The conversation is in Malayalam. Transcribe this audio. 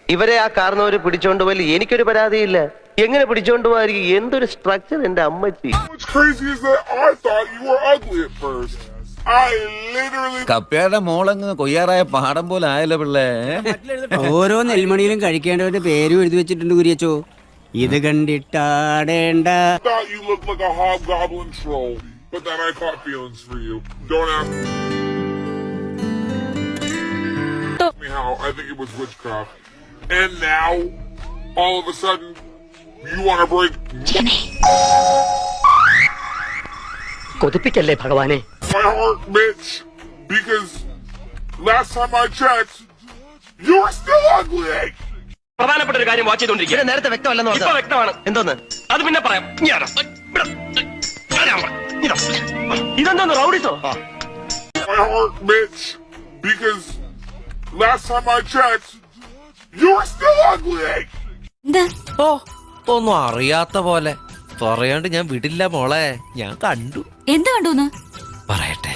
ഇവരെ ആ കാരണവര് പിടിച്ചോണ്ട് പോയി എനിക്കൊരു പരാതിയില്ല. എങ്ങനെ പിടിച്ചോണ്ട് പോകാതിരിക്കും? എന്തൊരു സ്ട്രക്ചർ എന്റെ അമ്മച്ചി. What's crazy is that I thought you were ugly at first. I literally. കപ്പയുടെ മോളങ്ങ് കൊയ്യാറായ പാടം പോലെ ആയല്ലോ പിള്ളേ. ഓരോ നെൽമണിയിലും കഴിക്കേണ്ടവന്റെ പേരും എഴുതി വെച്ചിട്ടുണ്ട് കുരിയച്ചോ. ഇത് കണ്ടിട്ടാടേണ്ട. Thought you looked like a hobgoblin troll, but then I caught feelings for you. Don't ask me how. I think it was witchcraft. And now, all of a sudden, you want to break കൊതിപ്പിക്കല്ലേ ഭഗവാനെ. my heart, bitch. Because last time I checked, you were still ugly. പ്രധാനപ്പെട്ട ഒരു കാര്യം വാച്ച് ചെയ്തോണ്ടിരിക്കുക. നേരത്തെ വ്യക്തമല്ലെന്ന് ഇപ്പൊ വ്യക്തമാണ്. എന്തോന്ന്? അത് പിന്നെ പറയാം. ഇതെന്തോന്ന് റൗഡിസോ? My heart, bitch. Because last time I checked, you were still ugly. ഓ ഒന്നും അറിയാത്ത പോലെ പറയാണ്ട് ഞാൻ വിടില്ല മോളെ. ഞാൻ കണ്ടു. എന്താ കണ്ടൂന്ന് പറയട്ടെ.